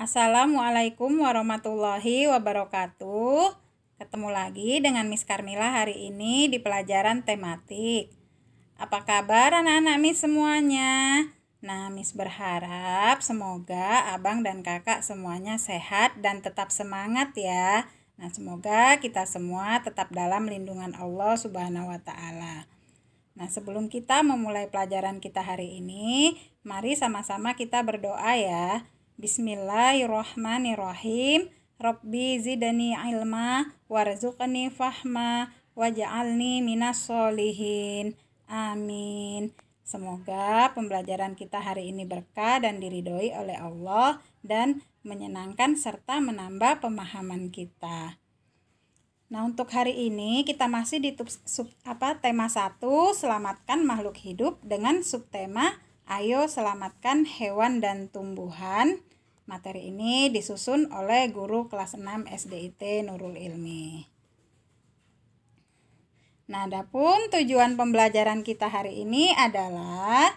Assalamualaikum warahmatullahi wabarakatuh. Ketemu lagi dengan Miss Karmila hari ini di pelajaran tematik. Apa kabar anak-anak Miss semuanya? Nah, Miss berharap semoga abang dan kakak semuanya sehat dan tetap semangat ya. Nah, semoga kita semua tetap dalam lindungan Allah Subhanahu wa Ta'ala. Nah, sebelum kita memulai pelajaran kita hari ini, mari sama-sama kita berdoa ya. Bismillahirrahmanirrahim. Rabbi zidani ilma warzuqni fahma waj'alni minas sholihin. Amin. Semoga pembelajaran kita hari ini berkah dan diridhoi oleh Allah dan menyenangkan serta menambah pemahaman kita. Nah, untuk hari ini kita masih di tema 1, selamatkan makhluk hidup, dengan subtema ayo selamatkan hewan dan tumbuhan. Materi ini disusun oleh guru kelas 6 SDIT Nurul Ilmi. Nah, adapun tujuan pembelajaran kita hari ini adalah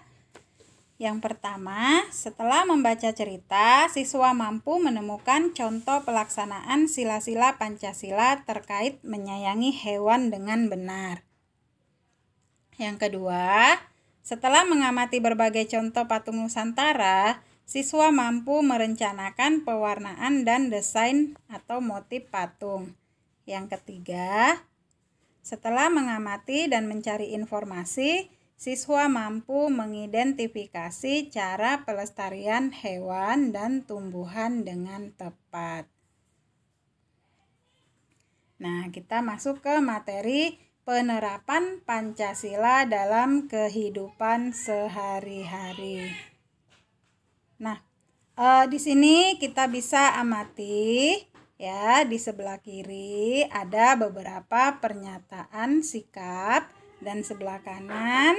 yang pertama, setelah membaca cerita, siswa mampu menemukan contoh pelaksanaan sila-sila Pancasila terkait menyayangi hewan dengan benar. Yang kedua, setelah mengamati berbagai contoh patung Nusantara, siswa mampu merencanakan pewarnaan dan desain atau motif patung. Yang ketiga, setelah mengamati dan mencari informasi, siswa mampu mengidentifikasi cara pelestarian hewan dan tumbuhan dengan tepat. Nah, kita masuk ke materi penerapan Pancasila dalam kehidupan sehari-hari. Nah, di sini kita bisa amati ya, di sebelah kiri ada beberapa pernyataan sikap dan sebelah kanan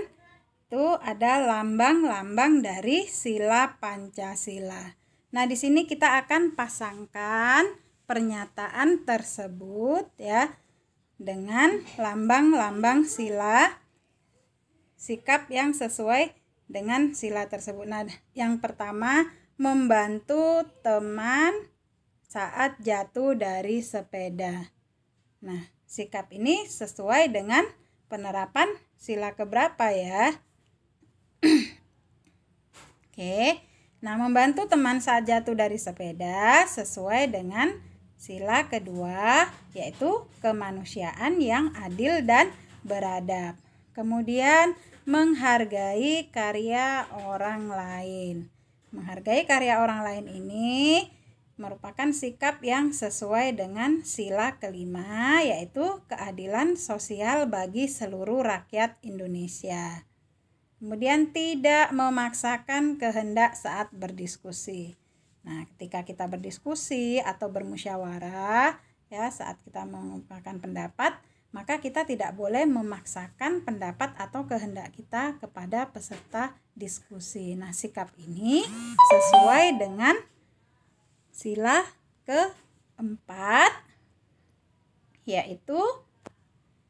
itu ada lambang-lambang dari sila Pancasila. Nah, di sini kita akan pasangkan pernyataan tersebut ya dengan lambang-lambang sila sikap yang sesuai dengan sila tersebut. Nah, yang pertama, membantu teman saat jatuh dari sepeda. Nah, sikap ini sesuai dengan penerapan sila keberapa ya? Oke. Nah, membantu teman saat jatuh dari sepeda sesuai dengan sila kedua, yaitu kemanusiaan yang adil dan beradab. Kemudian menghargai karya orang lain. Menghargai karya orang lain ini merupakan sikap yang sesuai dengan sila kelima, yaitu keadilan sosial bagi seluruh rakyat Indonesia. Kemudian tidak memaksakan kehendak saat berdiskusi. Nah, ketika kita berdiskusi atau bermusyawarah ya, saat kita mengungkapkan pendapat, maka kita tidak boleh memaksakan pendapat atau kehendak kita kepada peserta diskusi. Nah, sikap ini sesuai dengan sila keempat, yaitu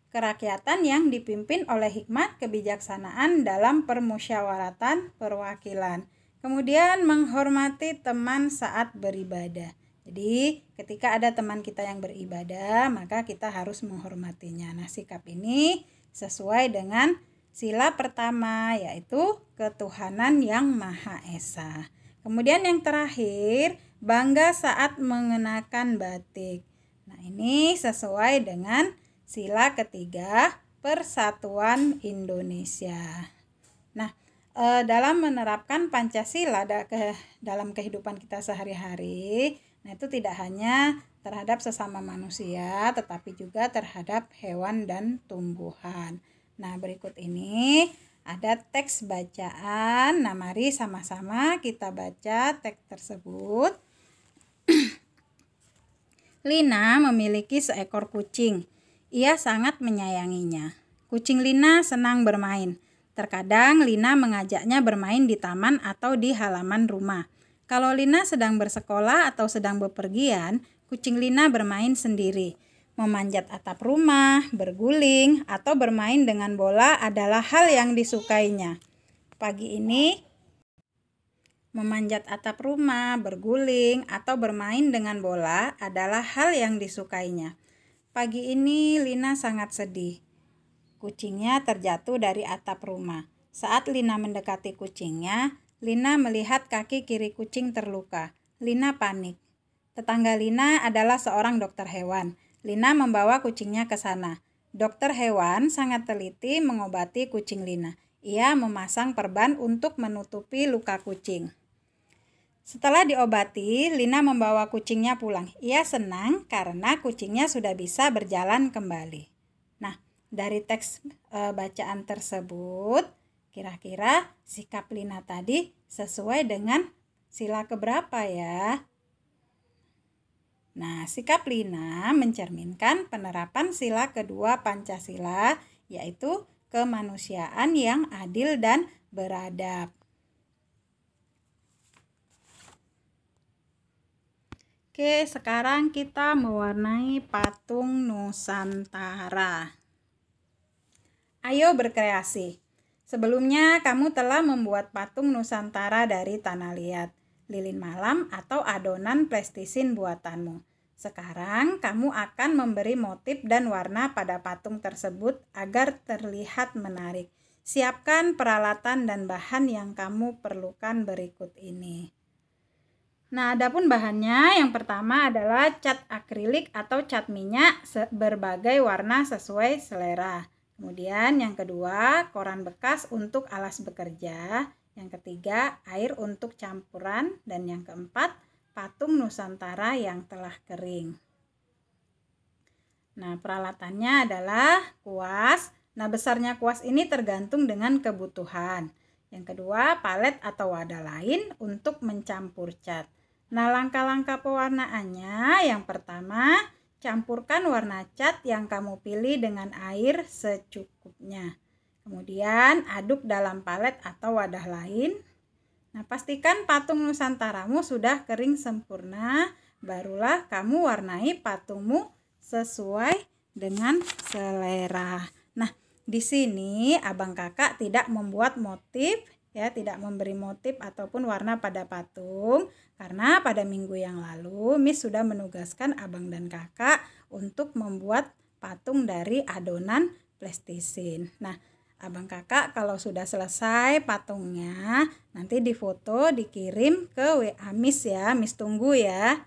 kerakyatan yang dipimpin oleh hikmat kebijaksanaan dalam permusyawaratan perwakilan. Kemudian menghormati teman saat beribadah. Jadi ketika ada teman kita yang beribadah, maka kita harus menghormatinya. Nah, sikap ini sesuai dengan sila pertama, yaitu ketuhanan yang Maha Esa. Kemudian yang terakhir, bangga saat mengenakan batik. Nah, ini sesuai dengan sila ketiga, Persatuan Indonesia. Nah, dalam menerapkan Pancasila dalam kehidupan kita sehari-hari, nah itu tidak hanya terhadap sesama manusia, tetapi juga terhadap hewan dan tumbuhan. Nah, berikut ini ada teks bacaan. Nah, mari sama-sama kita baca teks tersebut. Lina memiliki seekor kucing. Ia sangat menyayanginya. Kucing Lina senang bermain. Terkadang Lina mengajaknya bermain di taman atau di halaman rumah. Kalau Lina sedang bersekolah atau sedang bepergian, kucing Lina bermain sendiri. Memanjat atap rumah, berguling, atau bermain dengan bola adalah hal yang disukainya. Pagi ini Memanjat atap rumah, berguling, atau bermain dengan bola adalah hal yang disukainya. Pagi ini Lina sangat sedih. Kucingnya terjatuh dari atap rumah. Saat Lina mendekati kucingnya, Lina melihat kaki kiri kucing terluka. Lina panik. Tetangga Lina adalah seorang dokter hewan. Lina membawa kucingnya ke sana. Dokter hewan sangat teliti mengobati kucing Lina. Ia memasang perban untuk menutupi luka kucing. Setelah diobati, Lina membawa kucingnya pulang. Ia senang karena kucingnya sudah bisa berjalan kembali. Nah, dari teks bacaan tersebut, kira-kira sikap Lina tadi sesuai dengan sila keberapa ya? Nah, sikap Lina mencerminkan penerapan sila kedua Pancasila, yaitu kemanusiaan yang adil dan beradab. Oke, sekarang kita mewarnai patung Nusantara. Ayo berkreasi. Sebelumnya kamu telah membuat patung Nusantara dari tanah liat, lilin malam, atau adonan plastisin buatanmu. Sekarang kamu akan memberi motif dan warna pada patung tersebut agar terlihat menarik. Siapkan peralatan dan bahan yang kamu perlukan berikut ini. Nah, adapun bahannya yang pertama adalah cat akrilik atau cat minyak berbagai warna sesuai selera. Kemudian yang kedua, koran bekas untuk alas bekerja. Yang ketiga, air untuk campuran. Dan yang keempat, patung Nusantara yang telah kering. Nah, peralatannya adalah kuas. Nah, besarnya kuas ini tergantung dengan kebutuhan. Yang kedua, palet atau wadah lain untuk mencampur cat. Nah, langkah-langkah pewarnaannya, yang pertama, campurkan warna cat yang kamu pilih dengan air secukupnya. Kemudian, aduk dalam palet atau wadah lain. Nah, pastikan patung Nusantaramu sudah kering sempurna, barulah kamu warnai patungmu sesuai dengan selera. Nah, di sini abang kakak tidak membuat motif, ya, tidak memberi motif ataupun warna pada patung, karena pada minggu yang lalu Miss sudah menugaskan abang dan kakak untuk membuat patung dari adonan plastisin. Nah, abang kakak kalau sudah selesai patungnya, nanti difoto dikirim ke WA Miss ya. Miss tunggu ya.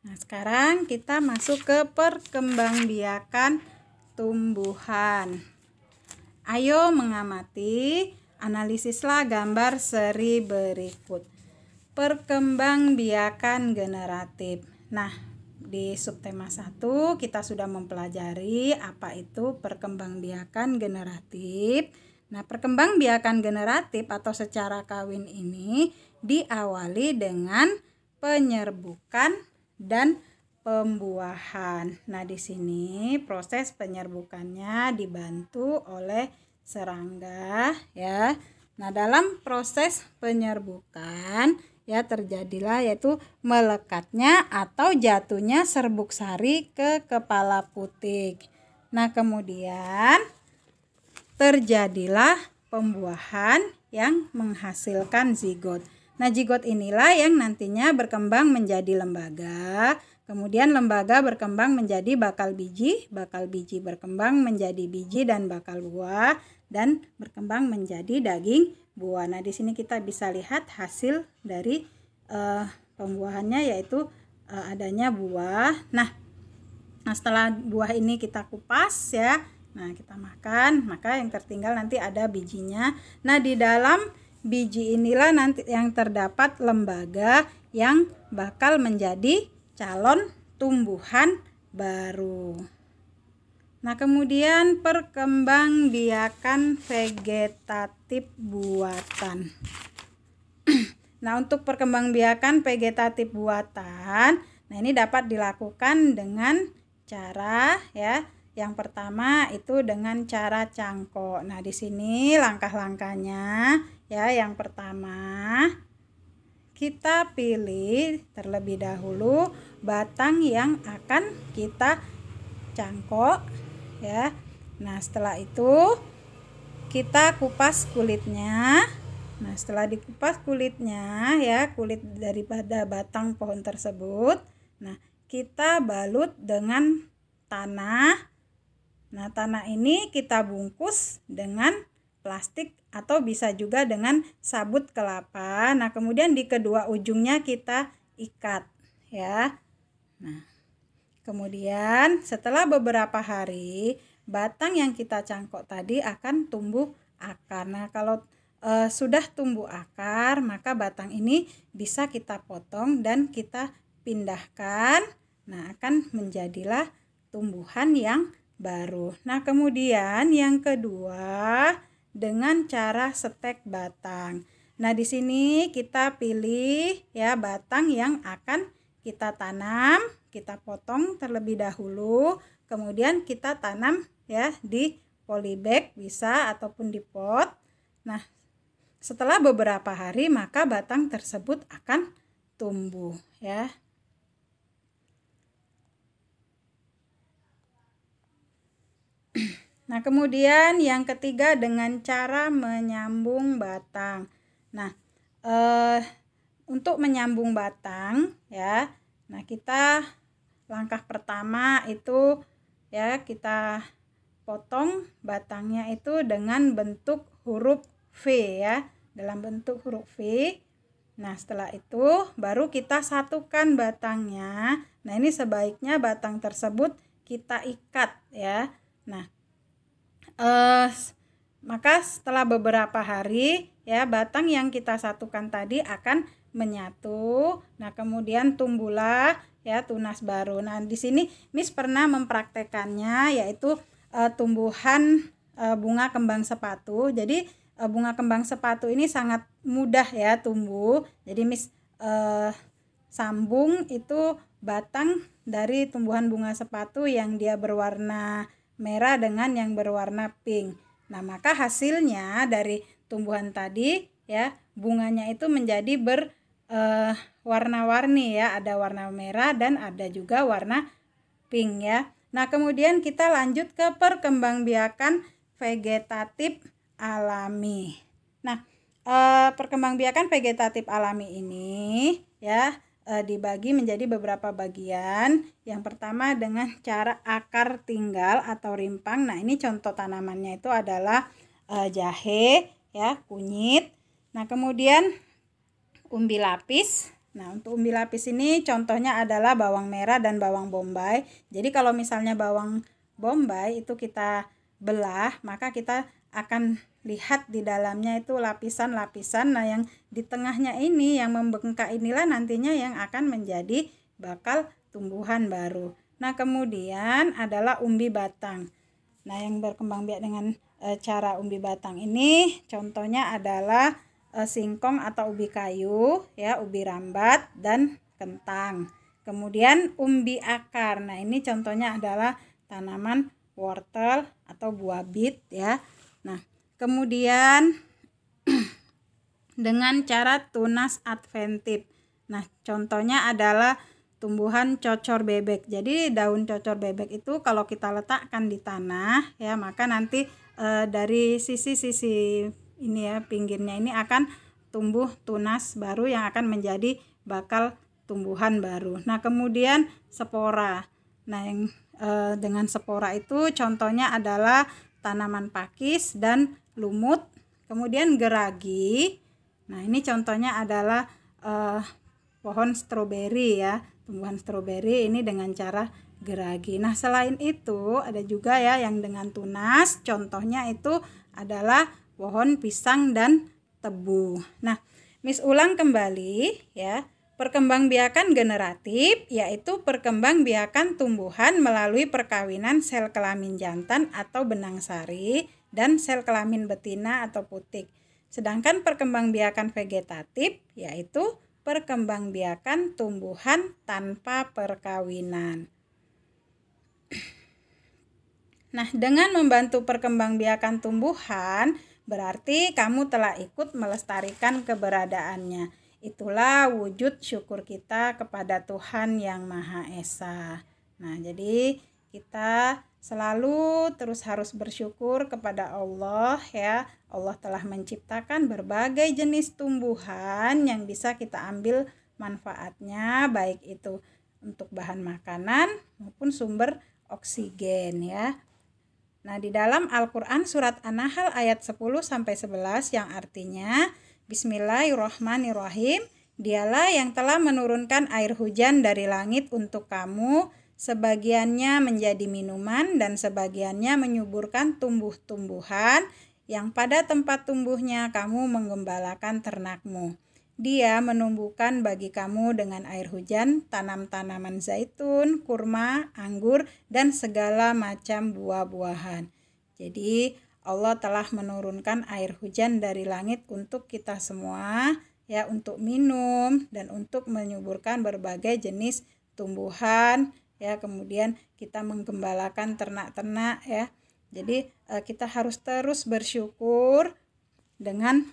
Nah, sekarang kita masuk ke perkembangbiakan tumbuhan. Ayo mengamati, analisislah gambar seri berikut. Perkembangbiakan generatif. Nah, di subtema 1 kita sudah mempelajari apa itu perkembangbiakan generatif. Nah, perkembangbiakan generatif atau secara kawin ini diawali dengan penyerbukan dan pembuahan. Nah, di sini proses penyerbukannya dibantu oleh serangga ya. Nah, dalam proses penyerbukan ya terjadilah yaitu melekatnya atau jatuhnya serbuk sari ke kepala putik. Nah, kemudian terjadilah pembuahan yang menghasilkan zigot. Nah, zigot inilah yang nantinya berkembang menjadi lembaga. Kemudian lembaga berkembang menjadi bakal biji berkembang menjadi biji dan bakal buah, dan berkembang menjadi daging buah. Nah, di sini kita bisa lihat hasil dari pembuahannya yaitu adanya buah. Nah, setelah buah ini kita kupas ya. Nah, kita makan, maka yang tertinggal nanti ada bijinya. Nah, di dalam biji inilah nanti yang terdapat lembaga yang bakal menjadi calon tumbuhan baru. Nah, kemudian perkembangbiakan vegetatif buatan. Nah, untuk perkembangbiakan vegetatif buatan, nah ini dapat dilakukan dengan cara ya. Yang pertama itu dengan cara cangkok. Nah, di sini langkah-langkahnya ya. Yang pertama, kita pilih terlebih dahulu batang yang akan kita cangkok ya. Nah, setelah itu kita kupas kulitnya. Nah, setelah dikupas kulitnya ya, kulit daripada batang pohon tersebut, nah kita balut dengan tanah. Nah, tanah ini kita bungkus dengan plastik atau bisa juga dengan sabut kelapa. Nah, kemudian di kedua ujungnya kita ikat ya. Nah, kemudian setelah beberapa hari, batang yang kita cangkok tadi akan tumbuh akar. Nah, kalau sudah tumbuh akar, maka batang ini bisa kita potong dan kita pindahkan. Nah, akan menjadilah tumbuhan yang baru. Nah, kemudian yang kedua dengan cara stek batang. Nah, di sini kita pilih ya batang yang akan kita tanam, kita potong terlebih dahulu, kemudian kita tanam ya di polybag bisa ataupun di pot. Nah, setelah beberapa hari maka batang tersebut akan tumbuh ya. Nah, kemudian yang ketiga dengan cara menyambung batang. Nah, untuk menyambung batang ya. Nah, kita langkah pertama itu ya kita potong batangnya itu dengan bentuk huruf V ya, dalam bentuk huruf V. Nah, setelah itu baru kita satukan batangnya. Nah, ini sebaiknya batang tersebut kita ikat ya. Nah, maka setelah beberapa hari ya batang yang kita satukan tadi akan menyatu. Nah, kemudian tumbuhlah ya tunas baru. Nah, di sini Miss pernah mempraktekannya yaitu tumbuhan bunga kembang sepatu. Jadi bunga kembang sepatu ini sangat mudah ya tumbuh. Jadi Miss sambung itu batang dari tumbuhan bunga sepatu yang dia berwarna merah dengan yang berwarna pink. Nah, maka hasilnya dari tumbuhan tadi ya bunganya itu menjadi warna-warni ya, ada warna merah dan ada juga warna pink ya. Nah, kemudian kita lanjut ke perkembangbiakan vegetatif alami. Nah, perkembangbiakan vegetatif alami ini ya dibagi menjadi beberapa bagian. Yang pertama dengan cara akar tinggal atau rimpang. Nah, ini contoh tanamannya itu adalah jahe ya, kunyit. Nah, kemudian umbi lapis. Nah, untuk umbi lapis ini contohnya adalah bawang merah dan bawang bombay. Jadi kalau misalnya bawang bombay itu kita belah, maka kita akan lihat di dalamnya itu lapisan-lapisan. Nah, yang di tengahnya ini yang membengkak inilah nantinya yang akan menjadi bakal tumbuhan baru. Nah, kemudian adalah umbi batang. Nah, yang berkembang biak dengan cara umbi batang ini contohnya adalah singkong atau ubi kayu ya, ubi rambat dan kentang. Kemudian umbi akar. Nah, ini contohnya adalah tanaman wortel atau buah bit ya. Nah, kemudian dengan cara tunas adventif. Nah, contohnya adalah tumbuhan cocor bebek. Jadi daun cocor bebek itu kalau kita letakkan di tanah ya, maka nanti dari sisi-sisi ini ya, pinggirnya ini akan tumbuh tunas baru yang akan menjadi bakal tumbuhan baru. Nah, kemudian spora. Nah, yang dengan spora itu contohnya adalah tanaman pakis dan lumut. Kemudian geragi. Nah, ini contohnya adalah pohon stroberi ya, tumbuhan stroberi ini dengan cara geragi. Nah, selain itu ada juga ya yang dengan tunas, contohnya itu adalah pohon pisang dan tebu. Nah, Miss ulang kembali ya. Perkembangbiakan generatif yaitu perkembangbiakan tumbuhan melalui perkawinan sel kelamin jantan atau benang sari dan sel kelamin betina atau putik. Sedangkan perkembangbiakan vegetatif yaitu perkembangbiakan tumbuhan tanpa perkawinan. Nah, dengan membantu perkembangbiakan tumbuhan berarti kamu telah ikut melestarikan keberadaannya. Itulah wujud syukur kita kepada Tuhan Yang Maha Esa. Nah, jadi kita selalu terus harus bersyukur kepada Allah ya. Allah telah menciptakan berbagai jenis tumbuhan yang bisa kita ambil manfaatnya, baik itu untuk bahan makanan maupun sumber oksigen ya. Nah, di dalam Al-Qur'an surat An-Nahl ayat 10-11 yang artinya Bismillahirrahmanirrahim, Dialah yang telah menurunkan air hujan dari langit untuk kamu, sebagiannya menjadi minuman dan sebagiannya menyuburkan tumbuh-tumbuhan yang pada tempat tumbuhnya kamu menggembalakan ternakmu. Dia menumbuhkan bagi kamu dengan air hujan tanam-tanaman zaitun, kurma, anggur, dan segala macam buah-buahan. Jadi Allah telah menurunkan air hujan dari langit untuk kita semua ya, untuk minum dan untuk menyuburkan berbagai jenis tumbuhan ya, kemudian kita menggembalakan ternak-ternak ya. Jadi kita harus terus bersyukur dengan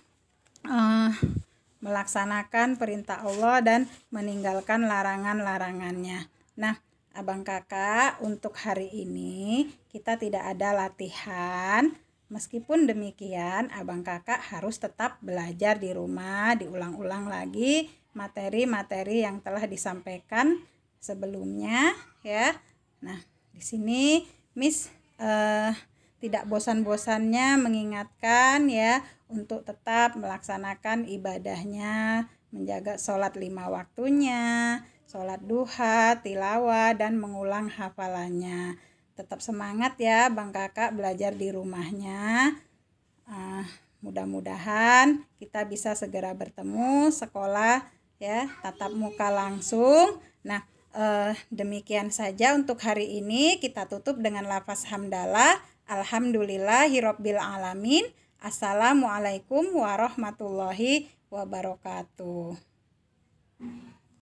melaksanakan perintah Allah dan meninggalkan larangan-larangannya. Nah, abang kakak, untuk hari ini kita tidak ada latihan. Meskipun demikian, abang kakak harus tetap belajar di rumah, diulang-ulang lagi materi-materi yang telah disampaikan sebelumnya ya. Nah, di sini Miss tidak bosan-bosannya mengingatkan ya untuk tetap melaksanakan ibadahnya, menjaga sholat 5 waktunya, sholat duha, tilawah, dan mengulang hafalannya. Tetap semangat ya bang kakak belajar di rumahnya. Mudah-mudahan kita bisa segera bertemu sekolah ya, tatap muka langsung. Nah, demikian saja untuk hari ini. Kita tutup dengan lafaz hamdalah. Alhamdulillahirabbil alamin. Assalamualaikum warahmatullahi wabarakatuh.